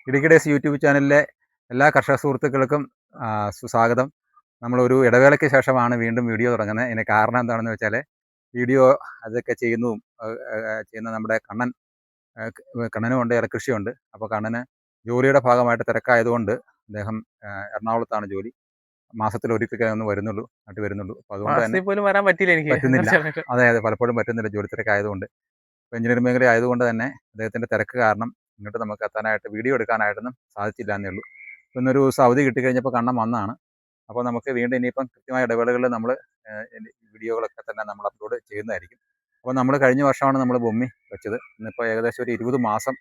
Idukki days YouTube ചാനലിലെ എല്ലാ കർഷക സുഹൃത്തുക്കൾക്കും സുസ്വാഗതം. നമ്മളൊരു ഇടവേളയ്ക്ക് ശേഷമാണ് വീണ്ടും വീഡിയോ തുടങ്ങുന്നത്. ഇതിന് കാരണം എന്താണെന്ന് വെച്ചാൽ വീഡിയോ അതൊക്കെ ചെയ്യുന്ന നമ്മുടെ കണ്ണനുമുണ്ട്, ഇലക്കൃഷിയുണ്ട്. അപ്പോൾ കണ്ണന് ജോലിയുടെ ഭാഗമായിട്ട് തിരക്കായതുകൊണ്ട് അദ്ദേഹം എറണാകുളത്താണ് ജോലി. മാസത്തിൽ ഒരിക്കലേ ഒന്ന് വരുന്നുള്ളൂ, നാട്ടിൽ വരുന്നുള്ളൂ. അപ്പോൾ അതുകൊണ്ട് തന്നെ പറ്റുന്നില്ല. അതെ, പലപ്പോഴും പറ്റുന്നില്ല, ജോലി തിരക്കായതുകൊണ്ട്. എഞ്ചിനീയറിംഗ് മേഖല ആയതുകൊണ്ട് തന്നെ അദ്ദേഹത്തിൻ്റെ തിരക്ക് കാരണം ഇങ്ങോട്ട് നമുക്ക് എത്താനായിട്ട് വീഡിയോ എടുക്കാനായിട്ടൊന്നും സാധിച്ചില്ല എന്നേ ഉള്ളൂ. ഇന്നൊരു ദിവസം അവധി കിട്ടിക്കഴിഞ്ഞപ്പോൾ കണ്ണൻ വന്നതാണ്. അപ്പോൾ നമുക്ക് വീണ്ടും ഇനിയിപ്പം കൃത്യമായ ഇടവേളകളിൽ നമ്മൾ വീഡിയോകളൊക്കെ തന്നെ നമ്മൾ അപ്ലോഡ് ചെയ്യുന്നതായിരിക്കും. അപ്പോൾ നമ്മൾ കഴിഞ്ഞ വർഷമാണ് നമ്മൾ ബൊമ്മി വെച്ചത്. ഇന്നിപ്പോൾ ഏകദേശം ഒരു 20 മാസം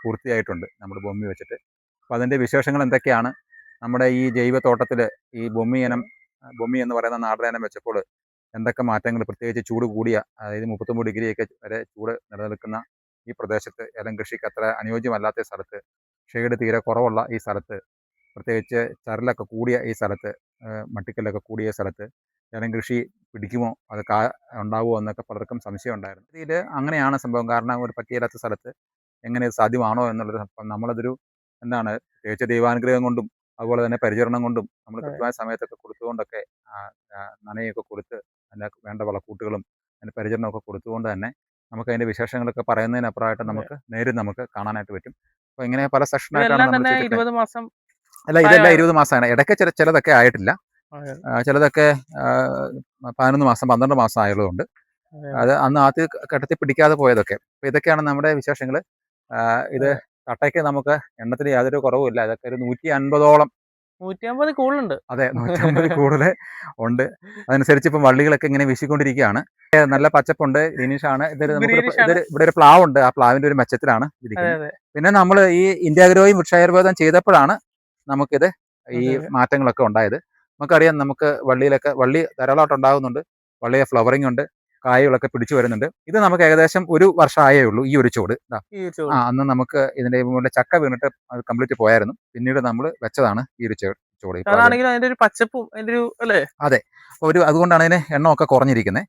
പൂർത്തിയായിട്ടുണ്ട് നമ്മൾ ബൊമ്മി വെച്ചിട്ട്. അപ്പോൾ അതിൻ്റെ വിശേഷങ്ങൾ എന്തൊക്കെയാണ്, നമ്മുടെ ഈ ജൈവത്തോട്ടത്തിൽ ഈ ബൊമ്മി എന്ന് പറയുന്ന നാടൻ വെച്ചപ്പോൾ എന്തൊക്കെ മാറ്റങ്ങൾ, പ്രത്യേകിച്ച് ചൂട് കൂടിയ, അതായത് 39 ഡിഗ്രിയൊക്കെ വരെ ചൂട് നിലനിൽക്കുന്ന ഈ പ്രദേശത്ത്, ഏലം കൃഷിക്ക് അത്ര അനുയോജ്യമല്ലാത്ത സ്ഥലത്ത്, ഷെയ്ഡ് തീരെ കുറവുള്ള ഈ സ്ഥലത്ത്, പ്രത്യേകിച്ച് ചരലൊക്കെ കൂടിയ ഈ സ്ഥലത്ത്, മട്ടിക്കല്ലൊക്കെ കൂടിയ സ്ഥലത്ത് ഏലം കൃഷി പിടിക്കുമോ, അത് ഉണ്ടാവുമോ എന്നൊക്കെ പലർക്കും സംശയം ഉണ്ടായിരുന്നു. ഇതിൽ അങ്ങനെയാണ് സംഭവം. കാരണം ഒരു പറ്റിയില്ലാത്ത സ്ഥലത്ത് എങ്ങനെ ഇത് സാധ്യമാണോ എന്നുള്ളത് നമ്മളതൊരു പ്രത്യേകിച്ച് ദൈവാനുഗ്രഹം കൊണ്ടും അതുപോലെ തന്നെ പരിചരണം കൊണ്ടും നമ്മൾ കൃത്യമായ സമയത്തൊക്കെ കൊടുത്തുകൊണ്ടൊക്കെ നനയൊക്കെ കൊടുത്ത് അതിന് വേണ്ട വളക്കൂട്ടുകളും അതിന് പരിചരണമൊക്കെ കൊടുത്തുകൊണ്ട് തന്നെ നമുക്ക് അതിൻ്റെ വിശേഷങ്ങളൊക്കെ പറയുന്നതിനപ്പുറമായിട്ട് നമുക്ക് കാണാനായിട്ട് പറ്റും. അപ്പോൾ ഇങ്ങനെ പല സെക്ഷനായിട്ടാണ് നമ്മൾ അല്ല, ഇതെല്ലാം 20 മാസമാണ്. ഇടയ്ക്ക് ചിലതൊക്കെ ആയിട്ടില്ല, ചിലതൊക്കെ 11 മാസം 12 മാസം ആയതുകൊണ്ട് അത് അന്ന് ആദ്യ ഘട്ടത്തിൽ പിടിക്കാതെ പോയതൊക്കെ. അപ്പോൾ ഇതൊക്കെയാണ് നമ്മുടെ വിശേഷങ്ങൾ. ഇത് കട്ടയ്ക്ക് നമുക്ക് എണ്ണത്തിന് യാതൊരു കുറവുമില്ല. ഇതൊക്കെ ഒരു 150ഓളം 150 കൂടുതലുണ്ട്. അതെ, 150 കൂടുതൽ ഉണ്ട്. അതനുസരിച്ച് ഇപ്പം വള്ളികളൊക്കെ ഇങ്ങനെ വീശിക്കൊണ്ടിരിക്കുകയാണ്. നല്ല പച്ചപ്പുണ്ട്, ഗ്രീനിഷാണ്. ഇവിടെ ഒരു പ്ലാവുണ്ട്, ആ പ്ലാവിന്റെ ഒരു മെച്ചത്തിലാണ് ഇരിക്കുന്നത്. പിന്നെ നമ്മൾ ഈ ഇന്ത്യാഗ്രോയും വൃക്ഷായുർവേദം ചെയ്തപ്പോഴാണ് നമുക്കിത് ഈ മാറ്റങ്ങളൊക്കെ ഉണ്ടായത്. നമുക്കറിയാം, നമുക്ക് വള്ളി ധാരാളമായിട്ട് ഉണ്ടാകുന്നുണ്ട്, വള്ളിയെ ഫ്ലവറിംഗ് ഉണ്ട്, കായകളൊക്കെ പിടിച്ചു വരുന്നുണ്ട്. ഇത് നമുക്ക് ഏകദേശം 1 വർഷമായേ ഉള്ളൂ ഈ ഒരു ചോട്. അന്ന് നമുക്ക് ഇതിന്റെ മുകളിൽ ചക്ക വീണിട്ട് അത് കംപ്ലീറ്റ് പോയായിരുന്നു. പിന്നീട് നമ്മൾ വെച്ചതാണ് ഈ ഒരു ചോട്. അതെ, അതുകൊണ്ടാണ് അതിന് എണ്ണമൊക്കെ കുറഞ്ഞിരിക്കുന്നത്.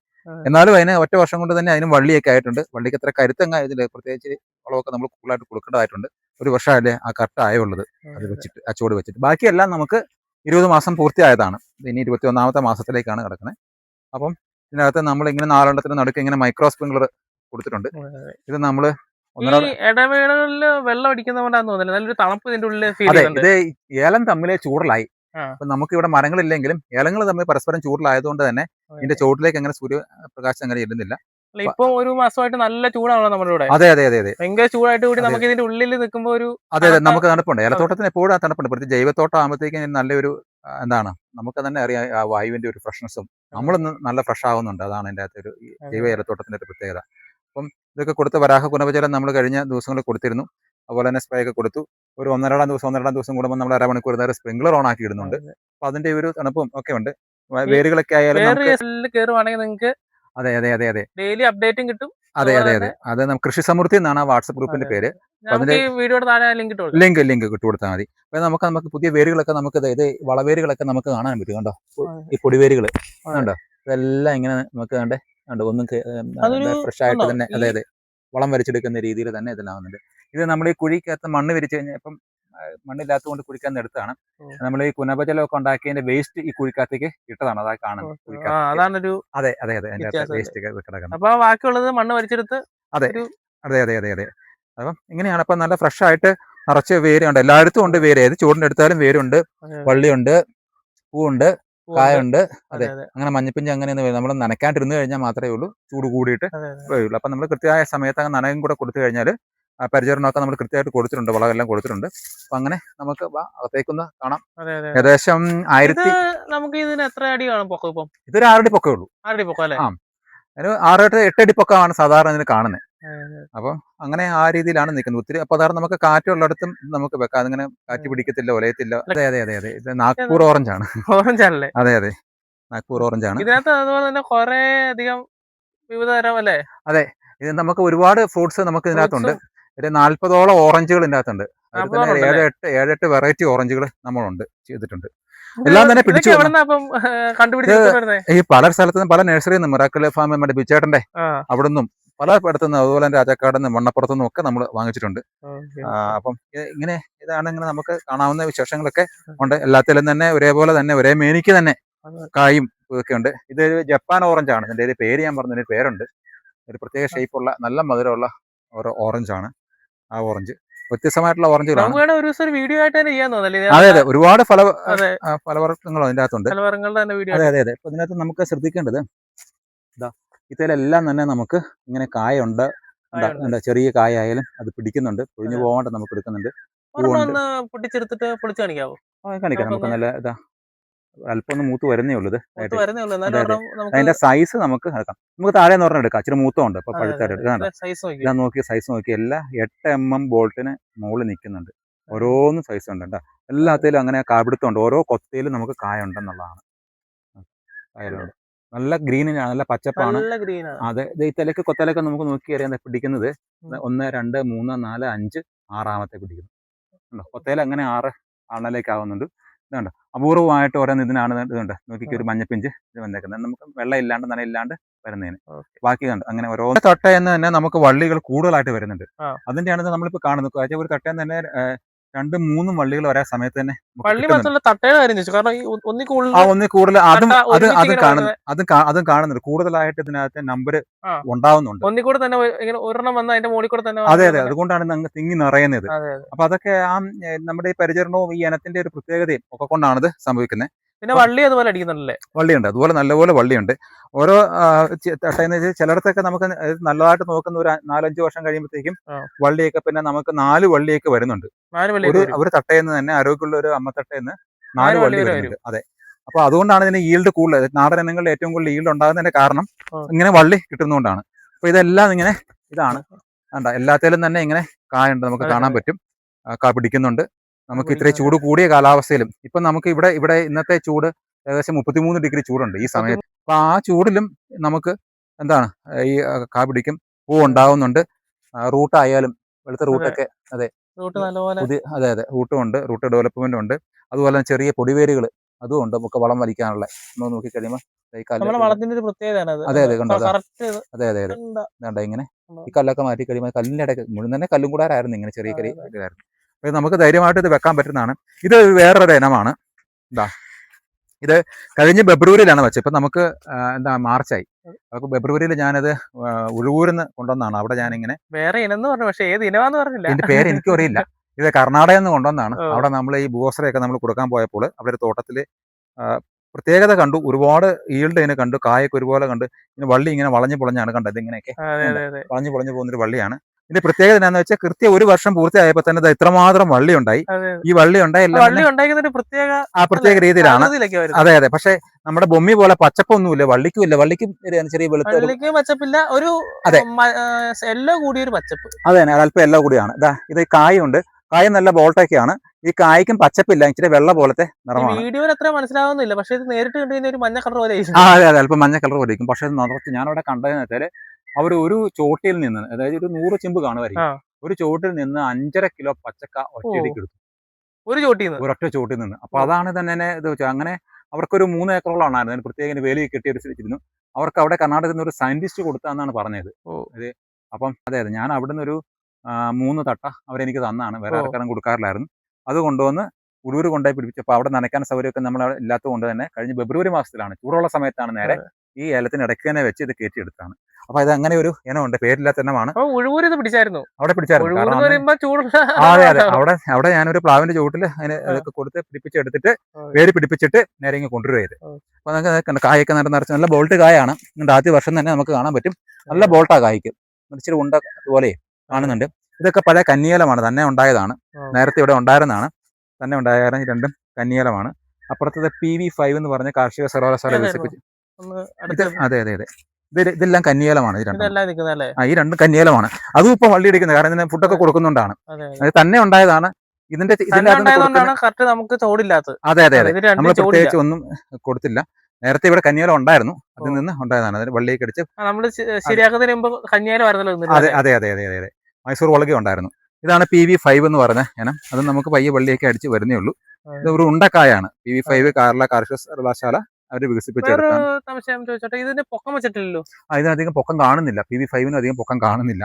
എന്നാലും അതിന് ഒറ്റ വർഷം കൊണ്ട് തന്നെ അതിനും വള്ളിയൊക്കെ ആയിട്ടുണ്ട്. വള്ളിക്ക് എത്ര കരുത്തങ്ങ ഇതിൽ പ്രത്യേകിച്ച് വളമൊക്കെ നമ്മൾ കൂടുതലായിട്ട് കൊടുക്കേണ്ടതായിട്ടുണ്ട്. 1 വർഷമല്ലേ ആ കട്ട ആയുള്ളത്, അത് വെച്ചിട്ട്, ആ ചോട് വെച്ചിട്ട്. ബാക്കിയെല്ലാം നമുക്ക് 20 മാസം പൂർത്തിയായതാണ്. ഇനി 21ാമത്തെ മാസത്തിലേക്കാണ് കിടക്കുന്നത്. അപ്പം ഇതിനകത്ത് നമ്മൾ ഇങ്ങനെ 4 നടുക്ക് ഇങ്ങനെ മൈക്രോ സ്പ്രിംഗ്ലർ കൊടുത്തിട്ടുണ്ട്. ഇത് നമ്മൾ ഇടവേളകളിൽ വെള്ളം അടിക്കുന്നതുകൊണ്ടാന്ന് തോന്നുന്നില്ല, നല്ലൊരു തണുപ്പ് ഇതിന്റെ ഉള്ളിൽ. അതെ, ഇത് ഏലം തമ്മിൽ ചൂടലായി. അപ്പൊ നമുക്ക് ഇവിടെ മരങ്ങളില്ലെങ്കിലും ഏലങ്ങൾ തമ്മിൽ പരസ്പരം ചൂടിലായതുകൊണ്ട് തന്നെ ഇതിന്റെ ചുവട്ടിലേക്ക് അങ്ങനെ സൂര്യപ്രകാശം അങ്ങനെ ചെല്ലുന്നില്ല. ഇപ്പൊ 1 മാസമായിട്ട് നല്ല ചൂടാണല്ലോ നമ്മുടെ ഇവിടെ. അതെ അതെ അതെ അതെ, ഭയങ്കര ചൂടായിട്ട് കൂടി നമുക്ക് ഇതിന്റെ ഉള്ളിൽ നിൽക്കുമ്പോൾ ഒരു അതെ നമുക്ക് തണുപ്പുണ്ട്. ഏലത്തോട്ടത്തിന് എപ്പോഴും തണുപ്പുണ്ട്. പ്രത്യേകിച്ച് ജൈവത്തോട്ടം ആകുമ്പോഴത്തേക്കും നല്ലൊരു നമുക്ക് തന്നെ അറിയാം, ആ വായുവിന്റെ ഒരു ഫ്രഷ്നസ്സും നമ്മളിന്ന് നല്ല ഫ്രഷ് ആവുന്നുണ്ട്. അതാണ് എൻ്റെ അകത്ത് ഒരു ജൈവ ഏലത്തോട്ടത്തിന്റെ ഒരു പ്രത്യേകത. അപ്പം ഇതൊക്കെ കൊടുത്ത് വരാഹ ഗുണപജലം നമ്മൾ കഴിഞ്ഞ ദിവസങ്ങളിൽ കൊടുത്തിരുന്നു. അതുപോലെ തന്നെ സ്പ്രേ ഒക്കെ കൊടുത്തു. ഒരു 1.5 ദിവസം കൂടുമ്പോൾ നമ്മൾ അരമണിക്കൂർ നേരം സ്പ്രിംഗ്ലർ ഓൺ ആക്കി ഇടുന്നുണ്ട്. അപ്പൊ അതിന്റെ ഒരു തണുപ്പും ഒക്കെ ഉണ്ട്. വേരുകളൊക്കെ ആയാലും നിങ്ങൾക്ക് അതെ അതെ അതെ അതെ ഡെയിലി അപ്ഡേറ്റും കിട്ടും. അതെ അതെ അതെ, അത് കൃഷി സമൃദ്ധി എന്നാണ് വാട്സപ്പ് ഗ്രൂപ്പിന്റെ പേര്. അതിന്റെ വീഡിയോയുടെ താഴെ ലിങ്ക് ഇട്ടുകൊടുത്താൽ മതി. അപ്പൊ നമുക്ക് പുതിയ വേരുകളൊക്കെ ഇത് വളവേരുകളൊക്കെ നമുക്ക് കാണാൻ പറ്റും. കണ്ടോ, ഈ പൊടിവേരുകൾ കണ്ടോ, ഇതെല്ലാം ഇങ്ങനെ നമുക്ക് ഒന്നും ഫ്രഷ് ആയിട്ട് തന്നെ, അതായത് വളം വരച്ചെടുക്കുന്ന രീതിയിൽ തന്നെ ഇതിലാവുന്നുണ്ട്. ഇത് നമ്മൾ ഈ കുഴിക്കകത്ത് മണ്ണ് വിരിച്ചു കഴിഞ്ഞാൽ, ഇപ്പം മണ്ണില്ലാത്തത് കൊണ്ട് കുഴിക്കാൻ എടുത്താണ്. നമ്മൾ ഈ കുനപജലമൊക്കെ ഉണ്ടാക്കിയതിന്റെ വേസ്റ്റ് ഈ കുഴിക്കകത്തേക്ക് ഇട്ടതാണ്, അതാ കാണുന്നത്. അതെ അതെ അതെ, അതിന്റെ വേസ്റ്റ് കിടക്കുന്നത്. അപ്പൊ ബാക്കിയുള്ളത് മണ്ണ് വലിച്ചെടുത്ത്. അതെ അതെ അതെ അതെ അതെ. അപ്പം ഇങ്ങനെയാണ്. അപ്പൊ നല്ല ഫ്രഷ് ആയിട്ട് നിറച്ച് വേരുണ്ട്, എല്ലായിടത്തും ഉണ്ട് വേര്. ഏത് ചൂടിന്റെ എടുത്താലും വേരുണ്ട്, വള്ളിയുണ്ട്, പൂവുണ്ട്, കായുണ്ട്. അതെ, അങ്ങനെ മഞ്ഞപ്പിഞ്ച് അങ്ങനെയൊന്നും നമ്മൾ നനയ്ക്കാണ്ടിരുന്നു കഴിഞ്ഞാൽ മാത്രമേ ഉള്ളൂ ചൂട് കൂടിയിട്ട് വരുള്ളൂ. അപ്പൊ നമ്മൾ കൃത്യമായ സമയത്ത് അങ്ങ് നനയും കൂടെ കൊടുത്തു കഴിഞ്ഞാൽ പരിചരണമൊക്കെ നമ്മൾ കൃത്യമായിട്ട് കൊടുത്തിട്ടുണ്ട്, വളമെല്ലാം കൊടുത്തിട്ടുണ്ട്. അപ്പൊ അങ്ങനെ നമുക്ക് അകത്തേക്കൊന്ന് കാണാം. ഏകദേശം 1000 നമുക്ക് ഇതിന് എത്ര അടി കാണും പൊക്കം? ഇപ്പം ഇതൊരു 6 അടി പൊക്കേ ഉള്ളൂ. 6 അടി പൊക്കം അല്ലേ? ആ, ഒരു 6-8 അടി പൊക്കമാണ് സാധാരണ ഇതിന് കാണുന്നത്. അപ്പം അങ്ങനെ ആ രീതിയിലാണ് നിൽക്കുന്നത്. ഒത്തിരി അപ്പൊ അതാണ് നമുക്ക് കാറ്റുള്ളിടത്തും നമുക്ക് വെക്കാം. അതിങ്ങനെ കാറ്റ് പിടിക്കത്തില്ല, ഒലയത്തില്ല. അതെ അതെ അതെ അതെ, ഇത് നാഗ്പൂർ ഓറഞ്ചാണ്. ഓറഞ്ചാണല്ലേ? അതെ അതെ, നാഗ്പൂർ ഓറഞ്ചാണ്. ഇതിനകത്ത് അതുപോലെ തന്നെ കുറെ അധികം വിവിധ തരം അല്ലേ? അതെ, ഇത് നമുക്ക് ഒരുപാട് ഫ്രൂട്ട്സ് നമുക്ക് ഇതിനകത്തുണ്ട്. ഒരു 40ഓളം ഓറഞ്ചുകൾ ഇതിനകത്തുണ്ട്. അതിൽ തന്നെ 7-8 വെറൈറ്റി ഓറഞ്ചുകൾ നമ്മളുണ്ട് ചെയ്തിട്ടുണ്ട്. എല്ലാം തന്നെ പിടിച്ചു. ഈ പല സ്ഥലത്തുനിന്നും, പല നഴ്സറിയിൽ നിന്നും, മിറാക്കിൾ ഫാം നമ്മുടെ ബിച്ചേട്ടന്റെ അവിടെ നിന്നും, പല ഇടത്തുനിന്നും, അതുപോലെ തന്നെ രാജാക്കാട് നിന്നും, വണ്ണപ്പുറത്തുനിന്നും ഒക്കെ നമ്മൾ വാങ്ങിച്ചിട്ടുണ്ട്. അപ്പം ഇങ്ങനെ ഇതാണ് ഇങ്ങനെ നമുക്ക് കാണാവുന്ന വിശേഷങ്ങളൊക്കെ ഉണ്ട്. എല്ലാത്തിലും തന്നെ ഒരേപോലെ തന്നെ ഒരേ മേനിക്ക് തന്നെ കായും ഇതൊക്കെ ഉണ്ട്. ഇതൊരു ജപ്പാൻ ഓറഞ്ച് ആണ്. ഇതിന്റെ ഒരു പേര് ഞാൻ പറഞ്ഞതിന് പേരുണ്ട്. ഒരു പ്രത്യേക ഷേപ്പുള്ള നല്ല മധുരമുള്ള ഒരു ഓറഞ്ചാണ് ആ ഓറഞ്ച്. വ്യത്യസ്തമായിട്ടുള്ള ഓറഞ്ചുകളാണ്. നമുക്ക് വേണേ ഒരു ദിവസം ഒരു വീഡിയോ ആയിട്ട് തന്നെ ചെയ്യാൻ തോന്നല്ലേ? അതെ അതെ, ഒരുപാട് അതെ, ഫലവർഗ്ഗങ്ങളും അതിൻ്റെ അകത്തുണ്ട്. ഫലവർഗ്ഗങ്ങളുടെ തന്നെ വീഡിയോ. അതെ അതെ അതെ. അപ്പൊ ഇതിനകത്ത് നമുക്ക് ശ്രദ്ധിക്കേണ്ടത് ഇതാ, ഇതിലെല്ലാം തന്നെ നമുക്ക് ഇങ്ങനെ കായുണ്ട്. എന്താ ചെറിയ കായായാലും അത് പിടിക്കുന്നുണ്ട്, പൊഴിഞ്ഞു പോകാണ്ട് നമുക്ക് എടുക്കുന്നുണ്ട്. ഒരെണ്ണം ഒന്ന് പൊട്ടിച്ചെടുത്തിട്ട് പൊളിച്ച് കാണിക്കാവോ? കാണിക്കാം നമുക്ക്. നല്ല ഇതാ അല്പം ഒന്ന് മൂത്ത് വരുന്നേ ഉള്ളൂ. മൂത്ത് വരുന്നേ ഉള്ളൂ. എന്നാലും അതെ അതെ, ഒരെണ്ണം നമുക്ക് അതിന്റെ സൈസ് നമുക്ക് എടുക്കാം. നമുക്ക് താഴെ നിന്ന് പറഞ്ഞാൽ എടുക്കാം. ഇച്ചിരി മൂത്തമുണ്ട്. ഇപ്പൊ പഴുത്തായിട്ട് എടുക്കാം. സൈസ് നോക്കി. ഞാൻ നോക്കി സൈസ് നോക്കി, എല്ലാം 8 mm ബോൾട്ടിന് മുകളിൽ നിൽക്കുന്നുണ്ട്. ഓരോന്നും സൈസ് ഉണ്ട് കേട്ടോ. എല്ലാത്തിലും അങ്ങനെ കാപിടുത്തമുണ്ട്. ഓരോ കൊത്തയിലും നമുക്ക് കായ ഉണ്ടെന്നുള്ളതാണ്. കായലുണ്ട്. നല്ല ഗ്രീനിനാണ്, നല്ല പച്ചപ്പാണ്. നല്ല ഗ്രീൻ ആണ്. അതെ, ഈ തിലക്ക് കൊത്തലൊക്കെ നമുക്ക് നോക്കി അറിയാൻ പിടിക്കുന്നത് 1 2 3 4 5 6 പിടിക്കുന്നു. കൊത്തയിൽ അങ്ങനെ 6 ആണലേക്ക് ആവുന്നുണ്ട്. ഇതുണ്ട്, അപൂർവമായിട്ട് ഓരോന്ന് ഇതിനാണ്. ഇതുണ്ട് നോക്കിക്ക്, ഒരു മഞ്ഞപ്പിഞ്ച് ഇത് വന്നേക്കുന്നത്. നമുക്ക് വെള്ളം ഇല്ലാണ്ട് നനയില്ലാണ്ട് വരുന്നതിന്. ബാക്കി കണ്ട് അങ്ങനെ ഓരോ തട്ടയെന്ന് തന്നെ നമുക്ക് വള്ളികൾ കൂടുതലായിട്ട് വരുന്നുണ്ട്. അതിന്റെയാണ് നമ്മളിപ്പോ കാണുന്നത്. ഒരു തട്ടയിൽ തന്നെ 2 3 വള്ളികൾ ഒരേ സമയത്ത് തന്നെ വള്ളി മാത്രമല്ല, തട്ടയുടെ കാര്യം ചോദിച്ചു. കാരണം ഒന്നിൽ കൂടുതൽ അതും കാണുന്നുണ്ട്. കൂടുതലായിട്ട് ഇതിനകത്ത് നമ്പർ ഉണ്ടാവുന്നുണ്ട്. ഒന്നിൽ കൂടെ തന്നെ ഒരെണ്ണം വന്ന് അതിന്റെ മുകളിൽ കൂടെ തന്നെ. അതെ അതെ, അതുകൊണ്ടാണ് തിങ്ങി നിറയുന്നത്. അപ്പൊ അതൊക്കെ ആ നമ്മുടെ ഈ പരിചരണവും ഈ ഇനത്തിന്റെ ഒരു പ്രത്യേകതയും ഒക്കെ കൊണ്ടാണ് ഇത് സംഭവിക്കുന്നത്. പിന്നെ വള്ളി അതുപോലെ അടിക്കുന്നുണ്ടല്ലേ? വള്ളിയുണ്ട്, അതുപോലെ നല്ലപോലെ വള്ളിയുണ്ട്. ഓരോ തട്ടയെന്ന് വെച്ചാൽ ചിലയിടത്തൊക്കെ നമുക്ക് നല്ലതായിട്ട് നോക്കുന്ന ഒരു 4-5 വർഷം കഴിയുമ്പോഴത്തേക്കും വള്ളിയൊക്കെ പിന്നെ നമുക്ക് 4 വള്ളിയൊക്കെ വരുന്നുണ്ട്. ഒരു തട്ടയെന്ന് തന്നെ ആരോഗ്യമുള്ള ഒരു അമ്മ തട്ടയെന്ന് 4 വള്ളി വരുന്നുണ്ട്. അതെ, അപ്പൊ അതുകൊണ്ടാണ് ഇതിന് ഈൽഡ് കൂടുതൽ. നാടൻ ഇനങ്ങളിൽ ഏറ്റവും കൂടുതൽ ഈൽഡ് ഉണ്ടാകുന്നതിന്റെ കാരണം ഇങ്ങനെ വള്ളി കിട്ടുന്നതുകൊണ്ടാണ്. അപ്പൊ ഇതെല്ലാം ഇങ്ങനെ ഇതാണ് കണ്ട, എല്ലാത്തിലും തന്നെ ഇങ്ങനെ കായുണ്ട്, നമുക്ക് കാണാൻ പറ്റും. കാ പിടിക്കുന്നുണ്ട്. നമുക്ക് ഇത്രയും ചൂട് കൂടിയ കാലാവസ്ഥയിലും ഇപ്പൊ നമുക്ക് ഇവിടെ ഇന്നത്തെ ചൂട് ഏകദേശം 33 ഡിഗ്രി ചൂടുണ്ട് ഈ സമയത്ത്. അപ്പൊ ആ ചൂടിലും നമുക്ക് എന്താണ് ഈ കാ പിടിക്കും, പൂ ഉണ്ടാവുന്നുണ്ട്. റൂട്ടായാലും വെളുത്ത റൂട്ടൊക്കെ അതെ അതെ അതെ, റൂട്ടും ഉണ്ട്, റൂട്ട് ഡെവലപ്മെന്റും ഉണ്ട്. അതുപോലെ തന്നെ ചെറിയ പൊടിവേരുകൾ അതും ഉണ്ട്, നമുക്ക് വളം വലിക്കാനുള്ള. നമ്മൾ നോക്കി കഴിയുമ്പോൾ അതെ അതെ കണ്ടോ, അതെ അതെ അതെ വേണ്ട ഇങ്ങനെ ഈ കല്ലൊക്കെ മാറ്റി കഴിയുമ്പോൾ കല്ലിന്റെ ഇടയ്ക്ക് മുഴുവൻ തന്നെ കല്ലും കൂടാരായിരുന്നു. ഇങ്ങനെ ചെറിയ ചെറിയായിരുന്നു. അപ്പൊ നമുക്ക് ധൈര്യമായിട്ട് ഇത് വെക്കാൻ പറ്റുന്നതാണ്. ഇത് വേറൊരു ഇനമാണ്. എന്താ ഇത് കഴിഞ്ഞ ഫെബ്രുവരിയിലാണ് വെച്ചത്. ഇപ്പൊ നമുക്ക് എന്താ മാർച്ചായി. അപ്പൊ ഫെബ്രുവരിയിൽ ഞാനത് ഉഴുവൂരിന്ന് കൊണ്ടുവന്നാണ്. അവിടെ ഞാനിങ്ങനെ വേറെ ഇനം പറഞ്ഞു, പക്ഷേ ഏത് ഇനമാന്ന് പറഞ്ഞില്ല. ഇതിന്റെ പേര് എനിക്കും അറിയില്ല. ഇത് കർണാടകയിൽ നിന്ന് കൊണ്ടുവന്നാണ്. അവിടെ നമ്മൾ ഈ ഭൂവസ്ത്രയൊക്കെ നമ്മൾ കൊടുക്കാൻ പോയപ്പോൾ അവിടെ ഒരു തോട്ടത്തില് പ്രത്യേകത കണ്ടു. ഒരുപാട് ഈൽഡ് അതിനെ കണ്ടു, കായൊക്കെ ഒരുപോലെ കണ്ടു. ഇങ്ങനെ വള്ളി ഇങ്ങനെ വളഞ്ഞു പൊളഞ്ഞാണ് കണ്ടത്. ഇങ്ങനെയൊക്കെ വളഞ്ഞു പൊളഞ്ഞു പോകുന്നൊരു വള്ളിയാണ്. ഇതിന്റെ പ്രത്യേകത എന്താണെന്ന് വെച്ചാൽ കൃത്യം 1 വർഷം പൂർത്തിയായപ്പോൾ തന്നെ ഇത്രമാത്രം വള്ളി ഉണ്ടായി. ഈ വള്ളി ഉണ്ടായി പ്രത്യേക രീതിയിലാണ്. അതെ അതെ, പക്ഷെ നമ്മുടെ ബൊമ്മി പോലെ പച്ചപ്പൊന്നുമില്ല, വള്ളിക്കുമില്ല. വള്ളിക്കും ചെറിയ വെളുത്ത പച്ചപ്പില്ല, ഒരു എല്ലോ കൂടിയൊരു പച്ചപ്പ്. അതെ, അല്പം എല്ലോ കൂടിയാണ്. ഇത് കായുണ്ട്, കായ നല്ല ബോൾട്ടൊക്കെയാണ്. ഈ കായ്ക്കും പച്ചപ്പില്ല, ഇച്ചിരി വെള്ള പോലത്തെ നിറമാണ്. വീഡിയോയിൽ അത്ര മനസ്സിലാവുന്നില്ല, പക്ഷെ ഇത് നേരിട്ട് കണ്ടുകഴിഞ്ഞാൽ ഒരു മഞ്ഞ കളർ പോലെ. അതെ അതെ, അല്പം മഞ്ഞ കളർ പോലെ ഇരിക്കും. പക്ഷെ ഞാനവിടെ കണ്ടതെന്ന് വെച്ചാൽ അവർ ഒരു ചോട്ടിൽ നിന്ന്, അതായത് ഒരു 100 ചെമ്പ് കാണുമായിരിക്കും, ഒരു ചോട്ടിൽ നിന്ന് 5.5 കിലോ പച്ചക്ക ഒറ്റയടിക്ക് എടുത്തു. ഒരൊറ്റ ചോട്ടിൽ നിന്ന്. അപ്പൊ അതാണ് തന്നെ ഇത് വെച്ചാൽ അങ്ങനെ അവർക്കൊരു 3 ഏക്കറോളാണ്. അതിന് പ്രത്യേകം വേലി കെട്ടിയെടുത്തിരുന്നു. അവർക്ക് അവിടെ കർണാടകത്തിൽ നിന്ന് ഒരു സയന്റിസ്റ്റ് കൊടുത്താന്നാണ് പറഞ്ഞത്. അതെ, അപ്പം അതെ അതെ, ഞാൻ അവിടുന്ന് ഒരു 3 തട്ട അവരെനിക്ക് തന്നാണ്. വേറെ ആൾക്കാരും കൊടുക്കാറില്ലായിരുന്നു. അത് കൊണ്ടുവന്ന് ഉടൂര് കൊണ്ടുപോയി പിടിപ്പിച്ചപ്പോൾ അവിടെ നനയ്ക്കാൻ സൗകര്യമൊക്കെ നമ്മൾ ഇല്ലാത്തത് കൊണ്ട് തന്നെ കഴിഞ്ഞ ഫെബ്രുവരി മാസത്തിലാണ്, ചൂടുള്ള സമയത്താണ് നേരെ ഈ ഏലത്തിന് ഇടയ്ക്ക് തന്നെ വെച്ച് ഇത് കയറ്റിയെടുത്താണ്. അപ്പൊ ഇത് അങ്ങനെ ഒരു ഇനമുണ്ട്, പേരില്ലാത്ത ഇനമാണ്. അവിടെ പിടിച്ചായിരുന്നു. അതെ അതെ, അവിടെ ഞാനൊരു പ്ലാവിന്റെ ചുവട്ടിൽ അതിന് അതൊക്കെ കൊടുത്ത് പിടിപ്പിച്ചെടുത്തിട്ട് വേര് പിടിപ്പിച്ചിട്ട് നേരെ ഇങ്ങനെ കൊണ്ടുവരുന്നത്. അപ്പൊ നമുക്ക് കായൊക്കെ നിറച്ച് നല്ല ബോൾട്ട് കായാണ്. ആദ്യ വർഷം തന്നെ നമുക്ക് കാണാൻ പറ്റും. നല്ല ബോൾട്ടാ കായ്ക്ക്, ഇച്ചിരി ഉണ്ട പോലെ കാണുന്നുണ്ട്. ഇതൊക്കെ പഴയ കന്നിയേലമാണ്, തന്നെ ഉണ്ടായതാണ്. നേരത്തെ ഇവിടെ ഉണ്ടായിരുന്നതാണ്, തന്നെ ഉണ്ടായ രണ്ടും കന്നിയേലമാണ്. അപ്പുറത്തത് PV5 എന്ന് പറഞ്ഞ കാർഷിക സർവകലാശാല വികസിപ്പിച്ചു. അതെ അതെ അതെ, ഇതെല്ലാം കന്നിയേലമാണ്. ഈ രണ്ടും കന്നിയേലമാണ്. അതും ഇപ്പൊ വള്ളി അടിക്കുന്നത്, കാരണം ഇതിന് ഫുഡൊക്കെ കൊടുക്കുന്നുണ്ടാണ്. അത് തന്നെ ഉണ്ടായതാണ്. ഇതിന്റെ അതെ അതെ അതെ, നമ്മൾ പ്രത്യേകിച്ച് ഒന്നും കൊടുത്തില്ല. നേരത്തെ ഇവിടെ കന്നിയേലം ഉണ്ടായിരുന്നു, അതിൽ നിന്ന് ഉണ്ടായതാണ്. അതിന് വള്ളിയൊക്കെ അടിച്ച് അതെ അതെ അതെ അതെ അതെ, മൈസൂർ വളകി ഉണ്ടായിരുന്നു. ഇതാണ് PV5 എന്ന് പറഞ്ഞ ഇനം. അത് നമുക്ക് പയ്യെ വള്ളിയൊക്കെ അടിച്ച് വരുന്നേ ഉള്ളൂ. ഇത് ഒരു ഉണ്ടക്കായാണ്. PV5 കേരള കാർഷിക സർവകലാശാല അവർ വികസിപ്പിച്ചെടുത്താണ്. ഇതിനധികം പൊക്കം കാണുന്നില്ല. PV5 അധികം പൊക്കം കാണുന്നില്ല.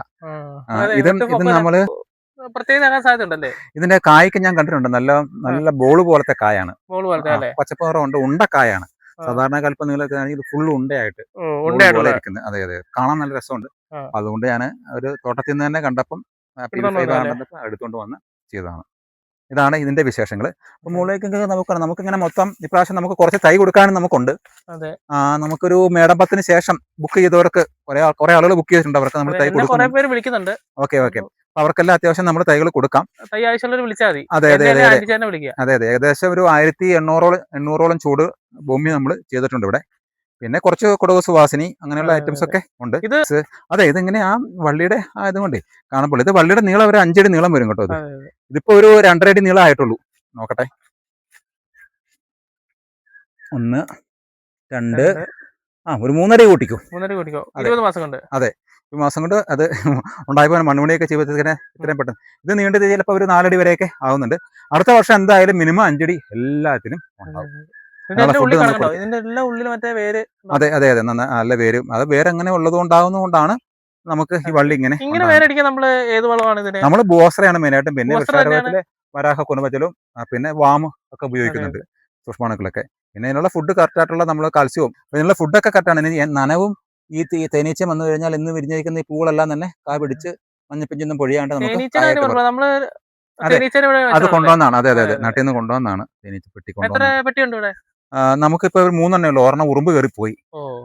ഇത് നമ്മള് പ്രത്യേകത ആകാൻ സാധ്യത ഉണ്ടല്ലേ? ഇതിന്റെ കായ്ക്ക് ഞാൻ കണ്ടിട്ടുണ്ട്, നല്ല നല്ല ബോൾ പോലത്തെ കായാണ്. ബോൾ പോലത്തെ അല്ലേ? പച്ചപ്പ് നിറമുണ്ട്, ഉണ്ടക്കായാണ്. ആ. സാധാരണ കൽപ്പം നീളൊക്കെ ആണെങ്കിൽ ഇത് ഫുൾ ഉണ്ടയായിട്ട് ബോൾ ഉണ്ടായിട്ടുള്ള പോലെ ഇരിക്കുന്നത്. അതെ അതെ, കാണാൻ നല്ല രസമുണ്ട്. ആ. അതുകൊണ്ട് ഞാൻ ഒരു തോട്ടത്തിൽ നിന്ന് തന്നെ കണ്ടപ്പം എടുത്തോണ്ട് വന്നതല്ലേ? എടുത്തുകൊണ്ട് വന്ന് ചെയ്തതാണ്. ഇതാണ് ഇതിന്റെ വിശേഷങ്ങൾ. അപ്പോൾ മുകളിലേക്ക് നമുക്കിങ്ങനെ മൊത്തം ഇപ്രാവശ്യം നമുക്ക് കുറച്ച് തൈ കൊടുക്കാനും നമുക്കുണ്ട്. അതെ. നമുക്കൊരു മേടമ്പത്തിന് ശേഷം ബുക്ക് ചെയ്തവർക്ക് കുറെ ആളുകൾ ബുക്ക് ചെയ്തിട്ടുണ്ട്, അവർക്ക് നമ്മൾ തൈ കുറെ കൊടുക്കും. പേര് വിളിക്കുന്നുണ്ട്. ഓക്കെ ഓക്കെ, അപ്പൊ അവർക്കെല്ലാം അത്യാവശ്യം നമ്മൾ തൈകൾ കൊടുക്കാം. തൈ ആവശ്യമുള്ളവർ വിളിച്ചാൽ മതി. അതെ അതെ അതെ അതെ തന്നെ വിളിക്കുക. അതെ അതെ, ഏകദേശം ഒരു 1800ഓളം ചൂട് ഭൂമി നമ്മൾ ചെയ്തിട്ടുണ്ട് ഇവിടെ. പിന്നെ കുറച്ച് കുടവ് സുവാസിനി അങ്ങനെയുള്ള ഐറ്റംസ് ഒക്കെ ഉണ്ട്. അതെ, ഇതിങ്ങനെ ആ വള്ളിയുടെ ഇതുകൊണ്ടേ കാണുമ്പോൾ ഇത് വള്ളിയുടെ നീളം ഒരു 5 അടി നീളം വരും കേട്ടോ. ഇതിപ്പോ ഒരു 2.5 അടി നീളം ആയിട്ടുള്ളൂ. നോക്കട്ടെ, 1 2 ഒരു 3 അടി കൂട്ടിക്കോ. 20 മാസം കൊണ്ട്. അതെ, ഒരു മാസം കൊണ്ട് അത് ഉണ്ടായപ്പോൾ മണ്ണുമണിയൊക്കെ ചെയ്തതിന് ഇത്രയും പെട്ടെന്ന് ഇത് നീണ്ടത് ചിലപ്പോൾ ഒരു 4 അടി വരെയൊക്കെ ആവുന്നുണ്ട്. അടുത്ത വർഷം എന്തായാലും മിനിമം 5 അടി എല്ലാത്തിനും ഉണ്ടാവും. അതെ അതെ അതെ, നല്ല വേരും അത് വേറെ അങ്ങനെ ഉള്ളത് കൊണ്ടാവുന്നതുകൊണ്ടാണ് നമുക്ക് ഈ വള്ളി ഇങ്ങനെ. നമ്മൾ ബോസറയാണ് മെയിനായിട്ടും, പിന്നെ വൃക്ഷാരോഗ്യത്തിലെ വരാഹ കുനുപച്ചലും പിന്നെ വാമ് ഒക്കെ ഉപയോഗിക്കുന്നുണ്ട്, സൂക്ഷ്മാണുക്കളൊക്കെ. പിന്നെ അതിനുള്ള ഫുഡ് കറക്റ്റ് ആയിട്ടുള്ള നമ്മൾ കാൽസ്യവും ഇതിനുള്ള ഫുഡൊക്കെ കറക്റ്റാണ്. ഇനി നനവും ഈ തേനീച്ച വന്നു കഴിഞ്ഞാൽ ഇന്ന് വിരിഞ്ഞിരിക്കുന്ന ഈ പൂളെല്ലാം തന്നെ കാ പിടിച്ച് മഞ്ഞപ്പിഞ്ചൊന്നും പൊഴിയാണ്ട് നമുക്ക് അത് കൊണ്ടുവന്നാണ്. അതെ അതെ അതെ, നാട്ടിൽ നിന്ന് കൊണ്ടുവന്നാണ് തേനീച്ച പെട്ടി കൊണ്ടുവന്നത്. നമുക്കിപ്പോ ഒരു 3 ഉള്ളൂ. ഒരെണ്ണം ഉറുമ്പ് കയറി പോയി,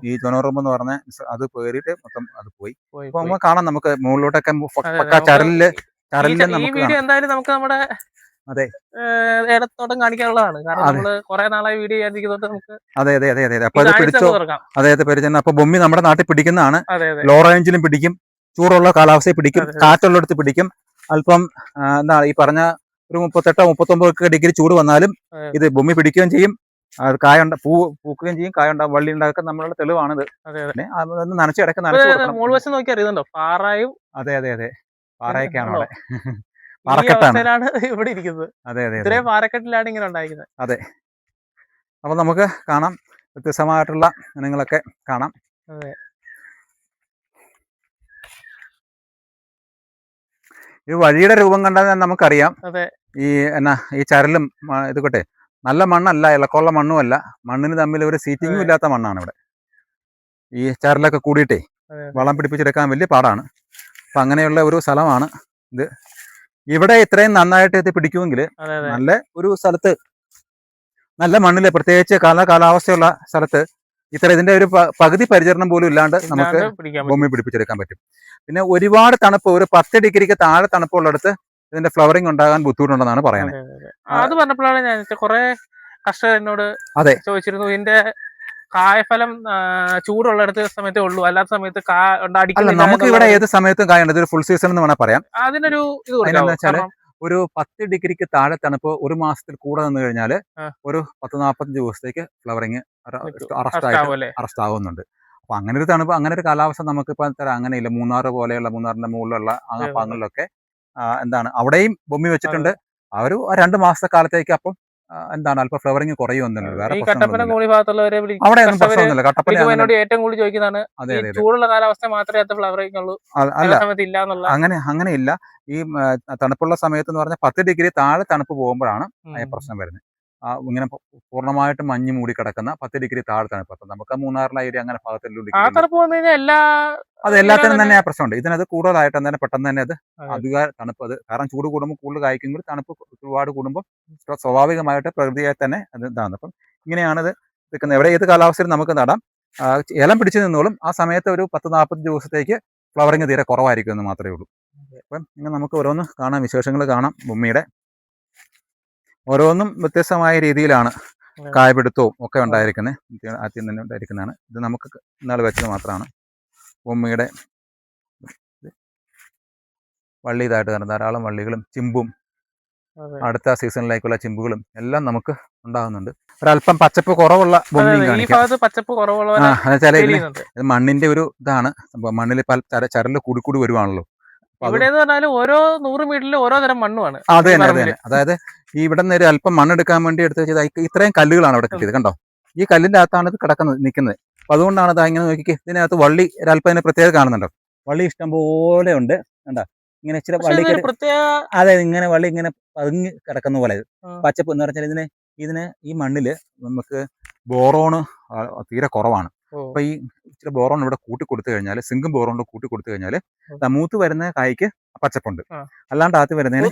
ഈ ചൊനോറുമ്പ് എന്ന് പറഞ്ഞ അത് കയറിയിട്ട് മൊത്തം അത് പോയി. അപ്പൊ നമുക്ക് കാണാം, നമുക്ക് മുകളിലോട്ടൊക്കെ ചരലില് നമുക്ക് നമ്മുടെ അതെ ഏലത്തോട്ടം കാണിക്കാനുള്ളതാണ്. കാരണം നമ്മള് കുറെ നാളായി വീഡിയോ ചെയ്യാതിരിക്കുന്നതുകൊണ്ട് നമുക്ക് അതെ അതെ അതെ അതെ അപ്പൊ അത് പിടിച്ചോ. അതെ അതെ, പരിചയം. അപ്പൊ ബൊമ്മി നമ്മുടെ നാട്ടിൽ പിടിക്കുന്നതാണ്. ലോ റേഞ്ചിലും പിടിക്കും, ചൂടുള്ള കാലാവസ്ഥയിൽ പിടിക്കും, കാറ്റുള്ളിടത്ത് പിടിക്കും. അല്പം എന്താണ് ഈ പറഞ്ഞ ഒരു 38-39 ഡിഗ്രി ചൂട് വന്നാലും ഇത് ഭൂമി പിടിക്കുകയും ചെയ്യും. അത് പൂക്കുകയും ചെയ്യും, കായ ഉണ്ടാവും, വള്ളി ഉണ്ടാക്കാൻ നമ്മളുടെ തെളിവാണിത്. നനച്ച് ഇടയ്ക്ക് നനച്ചു കൊടുക്കണം. അതെ അതെ അതെ, പാറയൊക്കെയാണ് അവിടെ, പാറക്കെട്ടാണ് ഇവിടെ ഇരിക്കുന്നത്. അതെ അതെ, ഇത്രയും പാറക്കെട്ടിലാണ് ഇങ്ങനെ ഉണ്ടായിരിക്കുന്നത്. അതെ. അപ്പൊ നമുക്ക് കാണാം, വ്യത്യസ്തമായിട്ടുള്ള ഇനങ്ങളൊക്കെ കാണാം. ഈ വഴിയുടെ രൂപം കണ്ടാൽ നമുക്കറിയാം ഈ ചരലും ഇതുകൊട്ടെ നല്ല മണ്ണല്ല, ഇളക്കമുള്ള മണ്ണുമല്ല, മണ്ണിന് തമ്മിൽ ഒരു സീറ്റിങ്ങും ഇല്ലാത്ത മണ്ണാണ് ഇവിടെ. ഈ ചരലൊക്കെ കൂടിയിട്ടേ വളം പിടിപ്പിച്ചെടുക്കാൻ വലിയ പാടാണ്. അപ്പൊ അങ്ങനെയുള്ള ഒരു സ്ഥലമാണ് ഇത്. ഇവിടെ ഇത്രയും നന്നായിട്ട് ഇത് പിടിക്കുമെങ്കിൽ നല്ല ഒരു സ്ഥലത്ത്, നല്ല മണ്ണില്, പ്രത്യേകിച്ച് കാലാവസ്ഥയുള്ള സ്ഥലത്ത് ഇതിന്റെ ഒരു പകുതി പരിചരണം പോലും ഇല്ലാണ്ട് നമുക്ക് ഭൂമി പിടിപ്പിച്ചെടുക്കാൻ പറ്റും. പിന്നെ ഒരുപാട് തണുപ്പ്, ഒരു 10 ഡിഗ്രിക്ക് താഴെ തണുപ്പുള്ളിടത്ത് ഇതിന്റെ ഫ്ലവറിംഗ് ഉണ്ടാകാൻ ബുദ്ധിമുട്ടുണ്ടെന്നാണ് പറയുന്നത്. അത് പറഞ്ഞപ്പോഴാണ് ഞാൻ കുറെ കർഷകർ എന്നോട് ചോദിച്ചിരുന്നു, ഇതിന്റെ കായഫലം ചൂടുള്ളിടത്ത് സമയത്തേ ഉള്ളൂ, അല്ലാത്ത സമയത്ത് നമുക്ക് ഇവിടെ ഏത് സമയത്തും കായുണ്ട്. ഇതൊരു ഫുൾ സീസൺ എന്ന് വേണം പറയാം. അതിനൊരു ഒരു 10 ഡിഗ്രിക്ക് താഴെ തണുപ്പ് ഒരു മാസത്തിൽ കൂടെ നിന്ന് കഴിഞ്ഞാൽ ഒരു 10-40 ദിവസത്തേക്ക് ഫ്ലവറിങ് അറസ്റ്റ് ആവുന്നുണ്ട്. അപ്പൊ അങ്ങനെ ഒരു തണുപ്പ്, അങ്ങനെ ഒരു കാലാവസ്ഥ നമുക്കിപ്പോ അങ്ങനെയില്ല. മൂന്നാറിന്റെ മുകളിലുള്ള ആ ഭാഗങ്ങളിലൊക്കെ എന്താണ് അവിടെയും ഭൂമി വെച്ചിട്ടുണ്ട്. ആ ഒരു 2 മാസത്തെ കാലത്തേക്ക് അപ്പം എന്താണ് അല്പം ഫ്ലവറിങ് കുറയുമെന്നുണ്ട്. വേറെ അവിടെ ഒന്നും പ്രശ്നമൊന്നുമില്ല. കട്ടപ്പന ഏറ്റവും കൂടുതൽ ചോദിക്കുന്നതാണ് ചൂടുള്ള കാലാവസ്ഥ മാത്രമേ ഫ്ലവറിങ് ഉള്ളൂ, അങ്ങനെയില്ല. ഈ തണുപ്പുള്ള സമയത്ത് എന്ന് പറഞ്ഞാൽ 10 ഡിഗ്രി താഴെ തണുപ്പ് പോകുമ്പോഴാണ് പ്രശ്നം വരുന്നത്. ഇങ്ങനെ പൂർണ്ണമായിട്ട് മഞ്ഞ് മൂടി കിടക്കുന്ന 10 ഡിഗ്രി താഴെ തണുപ്പ്. അപ്പൊ നമുക്ക് മൂന്നാറിലെ ഏരിയ അങ്ങനെ അത് എല്ലാത്തിനും തന്നെ ആ പ്രശ്നമുണ്ട്. ഇതിനത് കൂടുതലായിട്ട് തന്നെ പെട്ടെന്ന് തന്നെ അത് അധിക തണുപ്പ്, അത് കാരണം ചൂട് കൂടുമ്പോൾ കൂടുതൽ കായ്ക്കുമ്പോൾ തണുപ്പ് ഒരുപാട് കൂടുമ്പോൾ സ്വാഭാവികമായിട്ട് പ്രകൃതിയെ തന്നെ അത് ഇതാണ്. അപ്പം ഇങ്ങനെയാണിത് നിൽക്കുന്നത്. എവിടെ ഏത് കാലാവസ്ഥയിൽ നമുക്ക് നടാം, ഇലം പിടിച്ചു നിന്നോളും. ആ സമയത്ത് ഒരു 10-40 ദിവസത്തേക്ക് ഫ്ലവറിങ് തീരെ കുറവായിരിക്കും എന്ന് മാത്രമേ ഉള്ളൂ. അപ്പം ഇങ്ങനെ നമുക്ക് ഓരോന്ന് കാണാം, വിശേഷങ്ങൾ കാണാം. ഭൂമിയുടെ ഓരോന്നും വ്യത്യസ്തമായ രീതിയിലാണ് കായപിടുത്തവും ഒക്കെ ഉണ്ടായിരിക്കുന്നത്. ആദ്യം തന്നെ ഉണ്ടായിരിക്കുന്നതാണ്. ഇത് നമുക്ക് ഇന്നാൾ വെച്ചത് മാത്രമാണ്. ഭൂമിയുടെ വള്ളി ഇതായിട്ട് കാരണം ധാരാളം വള്ളികളും ചിമ്പും അടുത്ത സീസണിലേക്കുള്ള ചിമ്പുകളും എല്ലാം നമുക്ക് ഉണ്ടാകുന്നുണ്ട്. ഒരല്പം പച്ചപ്പ് കുറവുള്ള ഭൂമിയും കാണിക്കാം. ഇത് മണ്ണിന്റെ ഒരു ഇതാണ്. മണ്ണിൽ ചരല് കൂടി വരുവാണല്ലോ. ഓരോ 100 മീറ്ററിൽ ഓരോ തരം മണ്ണുമാണ്. അതെ തന്നെ, അതെ തന്നെ. അതായത് ഈ ഇവിടെ നിന്ന് ഒരു അല്പം മണ്ണെടുക്കാൻ വേണ്ടി എടുത്ത് വെച്ചത് ഇത്രയും കല്ലുകളാണ് ഇവിടെ കിട്ടിയത്. കണ്ടോ, ഈ കല്ലിന്റെ അകത്താണ് ഇത് നിൽക്കുന്നത്. അപ്പൊ അതുകൊണ്ടാണ് അത് ഇങ്ങനെ നോക്കിക്കേ. ഇതിനകത്ത് വള്ളി ഒരല്പം ഇതിന് പ്രത്യേകത കാണുന്നുണ്ടോ, വള്ളി ഇഷ്ടം പോലെ ഉണ്ട്. കണ്ടോ, ഇങ്ങനെ ഇച്ചിരി വള്ളി പ്രത്യേക അതെ ഇങ്ങനെ വള്ളി ഇങ്ങനെ പതുങ്ങി കിടക്കുന്ന പോലെ പച്ചപ്പ് എന്ന് പറഞ്ഞാൽ ഇതിന് ഈ മണ്ണില് നമുക്ക് ബോറോണ് തീരെ കുറവാണ്. അപ്പൊ ഈ ഇച്ചിരി ബോറോൺ ഇവിടെ കൂട്ടി കൊടുത്തു കഴിഞ്ഞാൽ സിങ്കും ബോറോണിലും കൂട്ടി കൊടുത്തു കഴിഞ്ഞാൽ മൂത്ത് വരുന്ന കായ്ക്ക് പച്ചപ്പുണ്ട്, അല്ലാണ്ട് ആദ്യം വരുന്നതിന്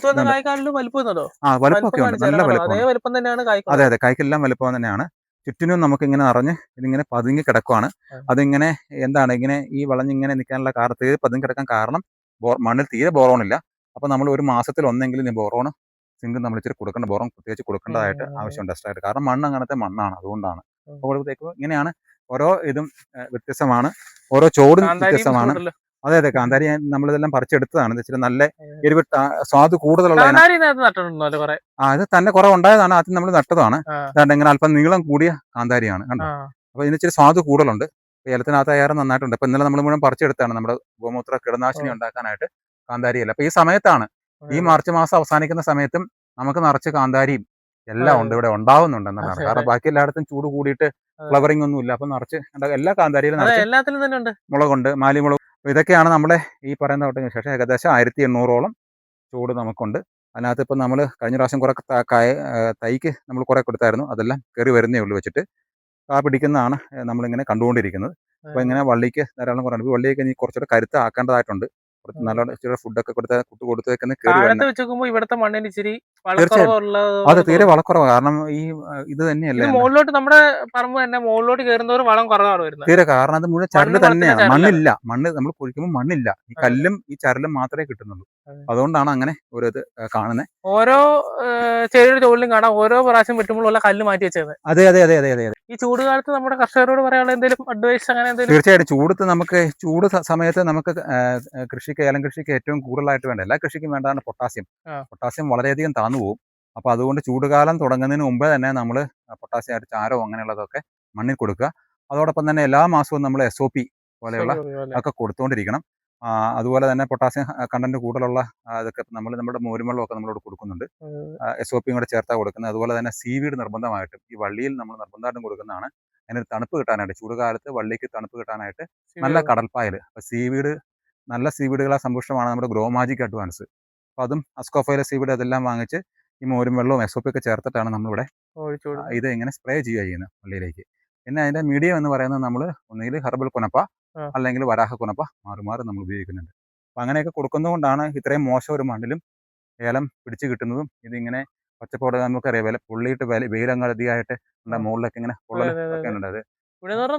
വലുപ്പമൊക്കെ ഉണ്ട്, നല്ല വലുപ്പമാണ്. അതെ അതെ കായ്ക്കെല്ലാം വലുപ്പം തന്നെയാണ്. ചുറ്റിനും നമുക്ക് ഇങ്ങനെ നിറഞ്ഞ് ഇതിങ്ങനെ പതുങ്ങി കിടക്കുവാണ്. അതിങ്ങനെ എന്താണ് ഇങ്ങനെ ഈ വളഞ്ഞിങ്ങനെ നിൽക്കാനുള്ള കാരണം, തീരെ പതുങ്ങി കിടക്കാൻ കാരണം മണ്ണിൽ തീരെ ബോറോണില്ല. അപ്പൊ നമ്മൾ ഒരു മാസത്തിൽ ഒന്നെങ്കിലും ഈ ബോറോൺ സിങ്ക് നമ്മൾ ഇച്ചിരി കൊടുക്കേണ്ട, ബോറോൺ പ്രത്യേകിച്ച് കൊടുക്കേണ്ടതായിട്ട് ആവശ്യമുണ്ട് എക്സ്ട്രായിട്ട്. കാരണം മണ്ണ് അങ്ങനത്തെ മണ്ണാണ്, അതുകൊണ്ടാണ്. അപ്പോഴത്തേക്ക് ഇങ്ങനെയാണ് ഓരോ ഇതും വ്യത്യസ്തമാണ്, ഓരോ ചോടും വ്യത്യസ്തമാണ്. അതെ അതെ കാന്താരി നമ്മളിതെല്ലാം പറിച്ചെടുത്തതാണ്. ഇച്ചിരി നല്ല എരിവ് സ്വാദ് കൂടുതലുള്ള അത് തന്നെ കുറെ ഉണ്ടായതാണ്, ആദ്യം നമ്മൾ നട്ടതാണ്. അതാണ്ട് ഇങ്ങനെ അല്പം നീളം കൂടിയ കാന്താരിയാണ് കണ്ടോ. അപ്പൊ ഇതിന് ഇച്ചിരി സ്വാദ് കൂടുതലുണ്ട്. ഏലത്തിനകത്ത് ഏറെ നന്നായിട്ടുണ്ട്. അപ്പൊ ഇന്നലെ നമ്മൾ മുഴുവൻ പറിച്ചെടുത്താണ് നമ്മുടെ ഗോമൂത്ര കീടനാശിനി ഉണ്ടാക്കാനായിട്ട് കാന്താരിയല്ല. അപ്പൊ ഈ സമയത്താണ്, ഈ മാർച്ച് മാസം അവസാനിക്കുന്ന സമയത്തും നമുക്ക് നിറച്ച് കാന്താരിയും എല്ലാം ഉണ്ട്, ഇവിടെ ഉണ്ടാവുന്നുണ്ട് എന്നതാണ്. കാരണം ബാക്കി എല്ലായിടത്തും ചൂട് കൂടിയിട്ട് ഫ്ലവറിംഗ് ഒന്നും ഇല്ല. അപ്പൊ നിറച്ച് എല്ലാ കാന്താരിയിലും നിറച്ച് മുളകുണ്ട്, മാലിമുളക്. ഇതൊക്കെയാണ് നമ്മളെ ഈ പറയുന്ന തൊട്ടിന് ശേഷം ഏകദേശം 1800ഓളം ചൂട് നമുക്കുണ്ട്. അതിനകത്ത് ഇപ്പം നമ്മൾ കഴിഞ്ഞ പ്രാവശ്യം കുറെ തൈക്ക് നമ്മൾ കുറെ കൊടുത്തായിരുന്നു, അതെല്ലാം കയറി വരുന്നേ ഉള്ളൂ വെച്ചിട്ട്. പിടിക്കുന്നതാണ് നമ്മളിങ്ങനെ കണ്ടുകൊണ്ടിരിക്കുന്നത്. അപ്പൊ ഇങ്ങനെ വള്ളിക്ക് ധാരാളം കുറവുണ്ട്. വള്ളിയൊക്കെ ഇനി കുറച്ചുകൂടെ കരുത്താക്കേണ്ടതായിട്ടുണ്ട്. നല്ല ഇച്ചിരി ഫുഡൊക്കെ കൊടുത്തേക്കുന്ന ഇവിടുത്തെ മണ്ണിന് ഇച്ചിരി അത് തീരെ വളക്കുറവാണ്. കാരണം ഈ ഇത് തന്നെയല്ലേ മുകളിലോട്ട് നമ്മുടെ പറമ്പ് തന്നെ മുകളിലോട്ട് കയറുന്നവർ വളം കുറവാണ് വരുന്നത് തീരെ. കാരണം അത് മുഴുവൻ ചരല് തന്നെയാണ്, മണ്ണില്ല. മണ്ണ് നമ്മൾ കുഴിക്കുമ്പോൾ മണ്ണില്ല, ഈ കല്ലും ഈ ചരലും മാത്രമേ കിട്ടുന്നുള്ളൂ. അതുകൊണ്ടാണ് അങ്ങനെ ഒരു ഇത് കാണുന്നത്. ഓരോ ചെടിയുടെ ചോളിലും കാണാം ഓരോ പ്രാവശ്യം വെട്ടുമ്പോഴുള്ള കല്ല് മാറ്റി വെച്ചത്. അതെ അതെ അതെ അതെ അതെ. ഈ ചൂട് കാലത്ത് നമ്മുടെ കർഷകരോട് പറയാനുള്ള എന്തെങ്കിലും അഡ്വൈസ് അങ്ങനെ എന്തെങ്കിലും? തീർച്ചയായിട്ടും ചൂട് സമയത്ത് നമുക്ക് കൃഷിക്ക്, ഏലം കൃഷിക്ക് ഏറ്റവും കൂടുതലായിട്ട് വേണ്ട, എല്ലാ കൃഷിക്കും വേണ്ടതാണ് പൊട്ടാസ്യം. പൊട്ടാസ്യം വളരെയധികം താന്നു പോകും. അപ്പൊ അതുകൊണ്ട് ചൂടുകാലം തുടങ്ങുന്നതിന് മുമ്പേ തന്നെ നമ്മൾ പൊട്ടാസ്യം ആയിട്ട് ചാരോ അങ്ങനെയുള്ളതൊക്കെ മണ്ണിൽ കൊടുക്കുക. അതോടൊപ്പം തന്നെ എല്ലാ മാസവും നമ്മൾ SOP പോലെയുള്ള ഒക്കെ കൊടുത്തുകൊണ്ടിരിക്കണം. അതുപോലെ തന്നെ പൊട്ടാസ്യം കണ്ടന്റ് കൂടുതലുള്ള അതൊക്കെ നമ്മുടെ മോരുവെള്ളമൊക്കെ നമ്മളോട് കൊടുക്കുന്നുണ്ട്. SOP കൂടെ ചേർത്താ കൊടുക്കുന്നത്. അതുപോലെ തന്നെ സീവീഡ് നിർബന്ധമായിട്ടും ഈ വള്ളിയിൽ നമ്മൾ നിർബന്ധമായിട്ടും കൊടുക്കുന്നതാണ്. അതിനൊരു തണുപ്പ് കിട്ടാനായിട്ട്, ചൂടുകാലത്ത് വള്ളിക്ക് തണുപ്പ് കിട്ടാനായിട്ട് നല്ല കടൽപ്പായൽ. അപ്പോൾ സീവീഡ്, നല്ല സീവീഡുകളെ സമ്പുഷ്ടമാണ് നമ്മുടെ ഗ്രോ മാജിക് അഡ്വാൻസ്. അപ്പോൾ അതും അസ്കോഫൈല സീവീഡ് അതെല്ലാം വാങ്ങിച്ച് ഈ മോരും വെള്ളവും SOP ഒക്കെ ചേർത്തിട്ടാണ് നമ്മളിവിടെ ഇത് ഇങ്ങനെ സ്പ്രേ ചെയ്യുന്നത് വള്ളിയിലേക്ക്. പിന്നെ അതിന്റെ മീഡിയം എന്ന് പറയുന്നത് നമ്മൾ ഒന്നുകിൽ ഹെർബൽ കുനപ്പ അല്ലെങ്കിൽ വരാഹ കുനപ്പ മാറി നമ്മൾ ഉപയോഗിക്കുന്നുണ്ട്. അപ്പം അങ്ങനെയൊക്കെ കൊടുക്കുന്നതുകൊണ്ടാണ് ഇത്രയും മോശം ഒരു മണ്ണിലും ഏലം പിടിച്ചു കിട്ടുന്നതും. ഇതിങ്ങനെ പച്ചപ്പോടെ നമുക്കറിയാം പൊള്ളിയിട്ട് വെയിലങ്ങധികമായിട്ട് മുകളിലൊക്കെ ഇങ്ങനെ പൊള്ളലൊക്കെ ഉണ്ട്. അത്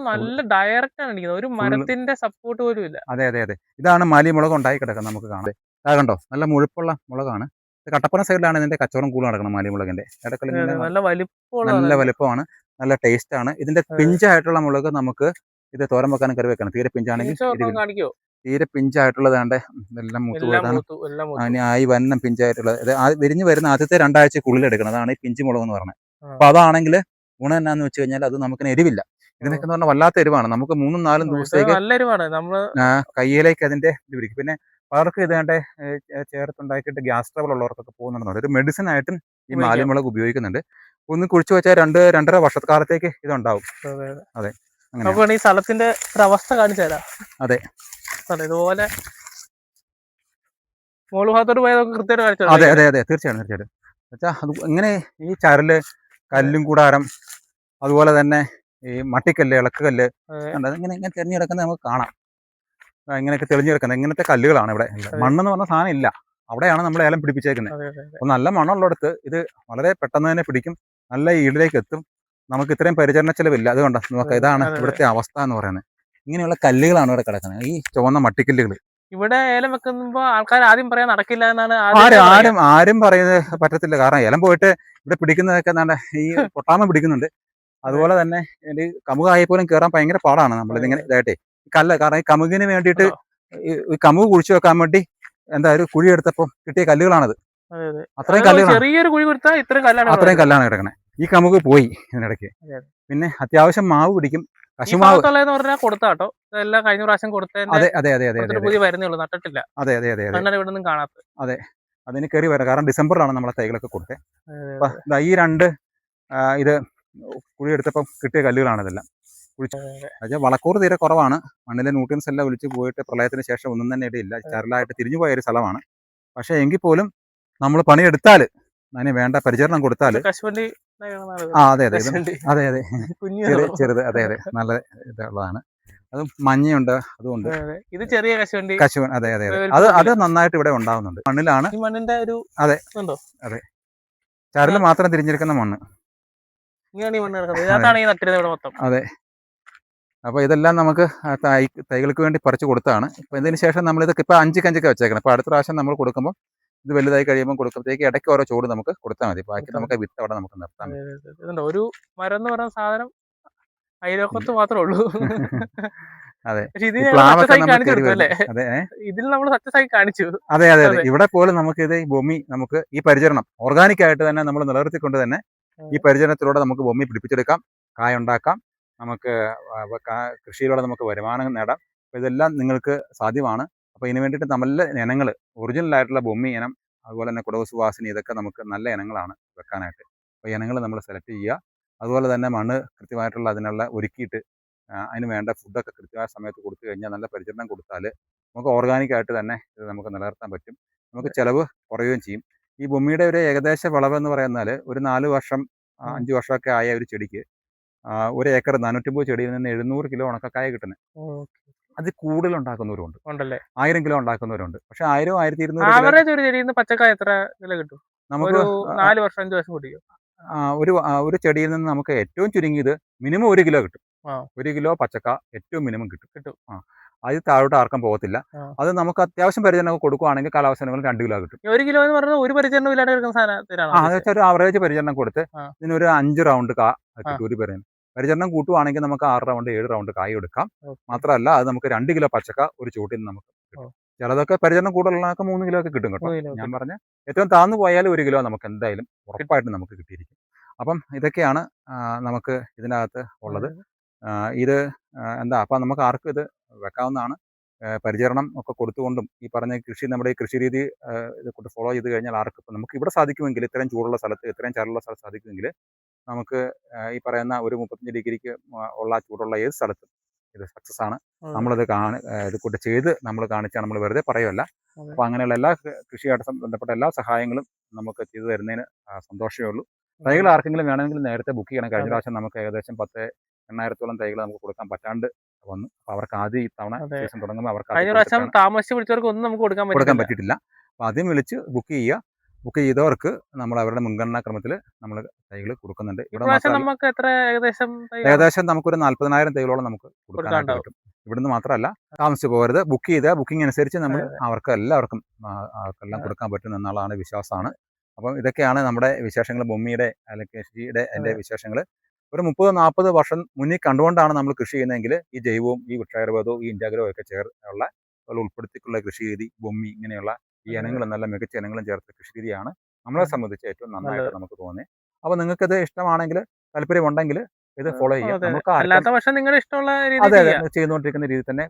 നല്ല ഡയറക്റ്റ് ആണ് ഇരിക്കുന്നത്, ഒരു മരത്തിന്റെ സപ്പോർട്ട് പോലും ഇല്ല. അതെ അതെ അതെ. ഇതാണ് മാലിമുളക് ഉണ്ടായി കിടക്കുന്നത്. നമുക്ക് കാണാം, കണ്ടോ നല്ല മുഴുപ്പുള്ള മുളകാണ്. കട്ടപ്പന സൈഡിലാണ് ഇതിന്റെ കച്ചവടം കൂടുതൽ നടക്കുന്നത് മാലിമുളകിന്റെ. ഇടയ്ക്കൽ നല്ല വലുപ്പമാണ്, നല്ല ടേസ്റ്റ് ആണ്. ഇതിന്റെ പിഞ്ചായിട്ടുള്ള മുളക് നമുക്ക് ഇത് തോരൻ വെക്കാനും കറി വെക്കണം. തീരെ പിഞ്ചാണെങ്കിൽ തീരെ പിഞ്ചായിട്ടുള്ളത് വേണ്ട, ഇതെല്ലാം മൂത്ത് പോയതാണ്. ഈ വന്നം പിഞ്ചായിട്ടുള്ളത് വിരിഞ്ഞ് വരുന്ന ആദ്യത്തെ 2 ആഴ്ചക്കുള്ളിൽ എടുക്കണം. അതാണ് ഈ പിഞ്ച് മുളക് എന്ന് പറയുന്നത്. അപ്പൊ അതാണെങ്കിൽ ഗുണം എന്നാന്ന് വെച്ച് കഴിഞ്ഞാൽ അത് നമുക്ക് എരിവില്ല. ഇതിനൊക്കെ എന്ന് പറഞ്ഞാൽ വല്ലാത്ത എരിവാണ്. നമുക്ക് 3-4 ദിവസത്തേക്ക് കയ്യിലേക്ക് അതിന്റെ ഇത് പിടിക്കും. പിന്നെ പലർക്ക് ഇതേണ്ട ചേർത്തുണ്ടാക്കിയിട്ട് ഗ്യാസ് ട്രബിൾ ഉള്ളവർക്കൊക്കെ പോകുന്നുണ്ട്. ഒരു മെഡിസിൻ ആയിട്ടും ഈ മാലിമുളക് ഉപയോഗിക്കുന്നുണ്ട്. ഒന്ന് കുഴിച്ചു വെച്ചാൽ 2-2.5 വർഷക്കാലത്തേക്ക് ഇതുണ്ടാവും. അതെ, ഈ സ്ഥലത്തിന്റെ അവസ്ഥ കാണിച്ചു തരാം. അതെ, ഇതുപോലെ അതെ അതെ അതെ തീർച്ചയായിട്ടും. വെച്ചാൽ അത് ഇങ്ങനെ ഈ ചരല്, കല്ലും കൂടാരം, അതുപോലെ തന്നെ ഈ മട്ടിക്കല്ല്, ഇളക്കുകല്ല്, ഇങ്ങനെ ഇങ്ങനെ തെളിഞ്ഞു കിടക്കുന്നത് നമുക്ക് കാണാം. ഇങ്ങനെയൊക്കെ തെളിഞ്ഞു കിടക്കുന്നത് ഇങ്ങനത്തെ കല്ലുകളാണ് ഇവിടെ. മണ്ണെന്ന് പറഞ്ഞ സാധനം ഇല്ല, അവിടെയാണ് നമ്മൾ ഏലം പിടിപ്പിച്ചേക്കുന്നത്. അപ്പോൾ നല്ല മണ്ണുള്ളിടത്ത് ഇത് വളരെ പെട്ടെന്ന് തന്നെ പിടിക്കും, നല്ല ഈടിലേക്ക് എത്തും. നമുക്ക് ഇത്രയും പരിചരണ ചെലവില്ല. അതുകൊണ്ട് നോക്കാം, ഇതാണ് ഇവിടുത്തെ അവസ്ഥ എന്ന് പറയുന്നത്. ഇങ്ങനെയുള്ള കല്ലുകളാണ് ഇവിടെ കിടക്കുന്നത്, ഈ ചുവന്ന മട്ടിക്കല്ലുകൾ. ഇവിടെ ഏലം വെക്കുമ്പോ ആൾക്കാർ ആദ്യം പറയാൻ നടക്കില്ല എന്നാണ്. ആരും പറയുന്നത് പറ്റത്തില്ല. കാരണം ഏലം പോയിട്ട് ഇവിടെ പിടിക്കുന്നതൊക്കെ എന്താണ് ഈ പൊട്ടാമ പിടിക്കുന്നുണ്ട്. അതുപോലെ തന്നെ ഈ കമുകായി പോലും കയറാൻ ഭയങ്കര പാടാണ്. നമ്മളിതിങ്ങനെ ഇതായിട്ടേ കല്ല്, കാരണം ഈ കമുകിന് വേണ്ടിയിട്ട് ഈ കമുക് കുഴിച്ചു വെക്കാൻ വേണ്ടി ഒരു കുഴി എടുത്തപ്പോൾ കിട്ടിയ കല്ലുകളാണത്. അത്രയും കല്ലാണ് കിടക്കണേ. ഈ കമുക് പോയി ഇതിനിടയ്ക്ക്. പിന്നെ അത്യാവശ്യം മാവ് പിടിക്കും, കശുമാവ്. കൊടുത്താട്ടോ എല്ലാം കഴിഞ്ഞ പ്രാവശ്യം അതെ അതെ അതെ അതെ നട്ടിട്ടില്ല. അതെ അതെ അതെ അതെ. അതിന് കയറി വരാം. കാരണം ഡിസംബറിലാണ് നമ്മളെ തൈകളൊക്കെ കൊടുത്തത്. അപ്പൊ ഈ 2 ഇത് കുഴിയെടുത്തപ്പം കിട്ടിയ കല്ലുകളാണ് ഇതെല്ലാം. വളക്കൂറ് തീരെ കുറവാണ്. മണ്ണിലെ ന്യൂട്രിയൻസ് എല്ലാം ഒലിച്ചു പോയിട്ട് പ്രളയത്തിന് ശേഷം ഒന്നും തന്നെ ഇടയില്ല. ചരലായിട്ട് തിരിഞ്ഞു പോയ ഒരു സ്ഥലമാണ്. പക്ഷേ എങ്കിൽ പോലും നമ്മൾ പണിയെടുത്താൽ അതിന് വേണ്ട പരിചരണം കൊടുത്താൽ കശുവണ്ടി അതെ അതെ അതെ അതെ ചെറുത് അതെ അതെ നല്ല ഇതുള്ളതാണ്. അതും മഞ്ഞയുണ്ട്, അതുകൊണ്ട് ഇത് ചെറിയ കശുവണ്ടി. അതെ അതെ അതെ അത് നന്നായിട്ട് ഇവിടെ ഉണ്ടാവുന്നുണ്ട്. മണ്ണിലാണ് ഈ മണ്ണിന്റെ ഒരു അതെ അതെ ചരല് മാത്രം തിരിഞ്ഞിരിക്കുന്ന മണ്ണ്. അതെ. അപ്പോൾ ഇതെല്ലാം നമുക്ക് തൈകൾക്ക് വേണ്ടി പറിച്ചു കൊടുത്താണ്. ഇപ്പൊ ഇതിന് ശേഷം നമ്മൾ ഇതൊക്കെ ഇപ്പൊ 5 കഞ്ചൊക്കെ വെച്ചേക്കണം. അപ്പൊ അടുത്ത പ്രാവശ്യം നമ്മൾ കൊടുക്കുമ്പോൾ ഇത് വലുതായി കഴിയുമ്പോൾ കൊടുക്കുമ്പോഴത്തേക്ക് ഇടയ്ക്ക് ഓരോ ചൂട് നമുക്ക് കൊടുത്താൽ മതി. ബാക്കി നമുക്ക് വിത്ത് അവിടെ നമുക്ക് നിർത്താം. ഒരു മരം എന്ന് പറയുന്ന സാധനം അയലോക്കത്ത് മാത്രമേ ഉള്ളൂ. അതെ ഇതിൽ നമ്മൾ സക്സസ് ആയി കാണിച്ചു. അതെ അതെ അതെ ഇവിടെ പോലും നമുക്ക് ഇത് ഈ ഭൂമി നമുക്ക് ഈ പരിചരണം ഓർഗാനിക് ആയിട്ട് തന്നെ നമ്മൾ നിലനിർത്തിക്കൊണ്ട് തന്നെ ഈ പരിചരണത്തിലൂടെ നമുക്ക് ഭൂമി പിടിപ്പിച്ചെടുക്കാം, കായ ഉണ്ടാക്കാം, നമുക്ക് കൃഷിയിലൂടെ നമുക്ക് വരുമാനം നേടാം. അപ്പോൾ ഇതെല്ലാം നിങ്ങൾക്ക് സാധ്യമാണ്. അപ്പോൾ ഇതിന് വേണ്ടിയിട്ട് നല്ല ഇനങ്ങൾ, ഒറിജിനൽ ആയിട്ടുള്ള ഭൂമി ഇനം, അതുപോലെ തന്നെ കുടവ് സുവാസിനി, ഇതൊക്കെ നമുക്ക് നല്ല ഇനങ്ങളാണ് വെക്കാനായിട്ട്. അപ്പോൾ ഇനങ്ങൾ നമ്മൾ സെലക്ട് ചെയ്യുക. അതുപോലെ തന്നെ മണ്ണ് കൃത്യമായിട്ടുള്ള അതിനുള്ള ഒരുക്കിയിട്ട് അതിന് വേണ്ട ഫുഡൊക്കെ കൃത്യമായ സമയത്ത് കൊടുത്തു കഴിഞ്ഞാൽ, നല്ല പരിചരണം കൊടുത്താൽ നമുക്ക് ഓർഗാനിക്കായിട്ട് തന്നെ ഇത് നമുക്ക് നിലനിർത്താൻ പറ്റും. നമുക്ക് ചിലവ് കുറയുകയും ചെയ്യും. ഈ ഭൂമിയുടെ ഒരു ഏകദേശ വിളവെന്ന് പറയുന്നാൽ ഒരു 4 വർഷം 5 വർഷമൊക്കെ ആയ ഒരു ചെടിക്ക് 1 ഏക്കർ 450 ചെടിയിൽ നിന്ന് 700 കിലോ ഉണക്കക്കായ കിട്ടുന്നത്. അത് കൂടുതൽ ഉണ്ടാക്കുന്നവരുണ്ട്, 1000 കിലോ ഉണ്ടാക്കുന്നവരുണ്ട്. പക്ഷെ 1000 1200 പച്ചക്കായ എത്ര കിലോ കിട്ടും? നമുക്ക് 4 വർഷം 5 വർഷം കൂടിയോ? ഒരു ചെടിയിൽ നിന്ന് നമുക്ക് ഏറ്റവും ചുരുങ്ങിയത് മിനിമം 1 കിലോ കിട്ടും. 1 കിലോ പച്ചക്ക ഏറ്റവും മിനിമം കിട്ടും. അത് താഴോട്ട് ആർക്കും പോകത്തില്ല. അത് നമുക്ക് അത്യാവശ്യം പരിചരണം കൊടുക്കുകയാണെങ്കിൽ കാലാവസ്ഥകൾ 2 കിലോ കിട്ടും. 1 കിലോ എന്ന് പറഞ്ഞാൽ ഒരു പരിചരണം ഇല്ലാതെ എടുക്കുന്ന സാധനം. ഒരു ആവറേജ് പരിചരണം കൊടുത്ത് ഇതിനൊരു 5 റൗണ്ട് ഒരു പരിചരണം കൂട്ടുവാണെങ്കിൽ നമുക്ക് 6 റൗണ്ട് 7 റൗണ്ട് കായ എടുക്കാം. മാത്രമല്ല അത് നമുക്ക് 2 കിലോ പച്ചക്ക ഒരു ചൂട്ടിൽ നിന്ന് നമുക്ക് കിട്ടും. ചിലതൊക്കെ പരിചരണം കൂടുതലുള്ളതൊക്കെ 3 കിലോ ഒക്കെ കിട്ടും കേട്ടോ. ഞാൻ പറഞ്ഞ ഏറ്റവും താഴ്ന്നു പോയാൽ 1 കിലോ നമുക്ക് എന്തായാലും ഉറപ്പായിട്ടും നമുക്ക് കിട്ടിയിരിക്കും. അപ്പം ഇതൊക്കെയാണ് നമുക്ക് ഇതിനകത്ത് ഉള്ളത്. ഇത് അപ്പം നമുക്ക് ആർക്കും ഇത് വെക്കാവുന്നതാണ്. പരിചരണം ഒക്കെ കൊടുത്തുകൊണ്ടും ഈ പറഞ്ഞ നമ്മുടെ ഈ കൃഷി രീതി ഇത് ഫോളോ ചെയ്ത് കഴിഞ്ഞാൽ ആർക്കും നമുക്ക് ഇവിടെ സാധിക്കുമെങ്കിൽ, ഇത്രയും ചൂടുള്ള സ്ഥലത്ത് ഇത്രയും ചരലുള്ള സ്ഥലത്ത് സാധിക്കുമെങ്കിൽ നമുക്ക് ഈ പറയുന്ന ഒരു 35 ഡിഗ്രിക്ക് ഉള്ള ചൂടുള്ള ഏത് സ്ഥലത്തും ഇത് സക്സസ് ആണ്. നമ്മളിത് ഇത് കൂട്ട് ചെയ്ത് നമ്മൾ കാണിച്ചാൽ നമ്മൾ വെറുതെ പറയുമല്ല. അപ്പോൾ അങ്ങനെയുള്ള എല്ലാ കൃഷിയായിട്ട് ബന്ധപ്പെട്ട എല്ലാ സഹായങ്ങളും നമുക്ക് ചെയ്തു തരുന്നതിന് സന്തോഷമേ ഉള്ളൂ. തൈകൾ ആർക്കെങ്കിലും വേണമെങ്കിൽ നേരത്തെ ബുക്ക് ചെയ്യണം. കഴിഞ്ഞ പ്രാവശ്യം നമുക്ക് ഏകദേശം 10,000-8,000 തൈകൾ നമുക്ക് കൊടുക്കാൻ പറ്റാണ്ട് വന്നു. അപ്പോൾ അവർക്ക് ആദ്യം ഈ തവണ സീസൺ തുടങ്ങുമ്പോൾ അവർക്ക് നമുക്ക് കൊടുക്കാൻ പറ്റിയിട്ടില്ല. അപ്പോൾ ആദ്യം വിളിച്ച് ബുക്ക് ചെയ്യുക. ബുക്ക് ചെയ്തവർക്ക് നമ്മൾ അവരുടെ മുൻഗണനാ ക്രമത്തിൽ നമ്മൾ തൈകൾ കൊടുക്കുന്നുണ്ട്. ഏകദേശം നമുക്കൊരു 40,000 തൈകളോളം നമുക്ക് കൊടുക്കാനായിട്ട് പറ്റും. ഇവിടുന്ന് മാത്രമല്ല, താമസിച്ച് പോകരുത്. ബുക്ക് ചെയ്താൽ ബുക്കിംഗ് അനുസരിച്ച് നമ്മൾ എല്ലാവർക്കും കൊടുക്കാൻ പറ്റും എന്നുള്ളതാണ് വിശ്വാസമാണ്. അപ്പം ഇതൊക്കെയാണ് നമ്മുടെ വിശേഷങ്ങൾ, ഭൂമിയുടെ അല്ലെങ്കിൽ കൃഷിയുടെ എൻ്റെ വിശേഷങ്ങൾ. ഒരു 30-40 വർഷം മുന്നിൽ കണ്ടുകൊണ്ടാണ് നമ്മൾ കൃഷി ചെയ്യുന്നതെങ്കിൽ ഈ ജൈവവും ഈ വൃക്ഷായുർവേദവും ഈ ഇൻറ്റാഗ്രോ ഒക്കെ ചേർന്നുള്ള ഉൾപ്പെടുത്തിയിട്ടുള്ള കൃഷി രീതി, ഭൂമി ഇങ്ങനെയുള്ള ഈ ഇനങ്ങളും നല്ല മികച്ച ഇനങ്ങളും ചേർത്ത കൃഷി രീതിയാണ് നമ്മളെ സംബന്ധിച്ച് ഏറ്റവും നന്നായിട്ട് നമുക്ക് തോന്നുന്നത്. അപ്പോൾ നിങ്ങൾക്കിത് ഇഷ്ടമാണെങ്കിൽ, താല്പര്യമുണ്ടെങ്കിൽ ഇത് ഫോളോ ചെയ്യാം. ചെയ്തുകൊണ്ടിരിക്കുന്ന രീതി തന്നെ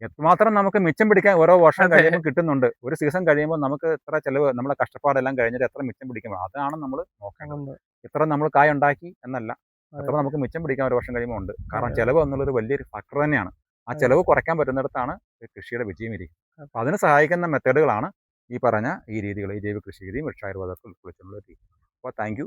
എത്രമാത്രം നമുക്ക് മിച്ചം പിടിക്കാൻ ഓരോ വർഷം കഴിയുമ്പോൾ കിട്ടുന്നുണ്ട്. ഒരു സീസൺ കഴിയുമ്പോൾ നമുക്ക് എത്ര ചെലവ്, നമ്മളെ കഷ്ടപ്പാടെല്ലാം കഴിഞ്ഞിട്ട് എത്ര മിച്ചം പിടിക്കും, അതാണ് നമ്മൾ നോക്കേണ്ടത്. ഇത്ര നമ്മൾ കായ ഉണ്ടാക്കി എന്നല്ല, എത്ര നമുക്ക് മിച്ചം പിടിക്കാൻ ഒരു വർഷം കഴിയുമ്പോൾ ഉണ്ട്. കാരണം ചെലവ് എന്നുള്ളൊരു വലിയൊരു ഫാക്ടർ തന്നെയാണ്. ആ ചെലവ് കുറയ്ക്കാൻ പറ്റുന്നിടത്താണ് കൃഷിയുടെ വിജയം ഇരിക്കുന്നത്. അപ്പോൾ അതിന് സഹായിക്കുന്ന മെത്തേഡുകളാണ് ഈ പറഞ്ഞ ഈ രീതികൾ, ഈ ജൈവ കൃഷി രീതിയും വൃക്ഷായുർവേദത്തിൽ ഉൾപ്പെടുത്തിയുള്ള രീതി. അപ്പോൾ താങ്ക് യു.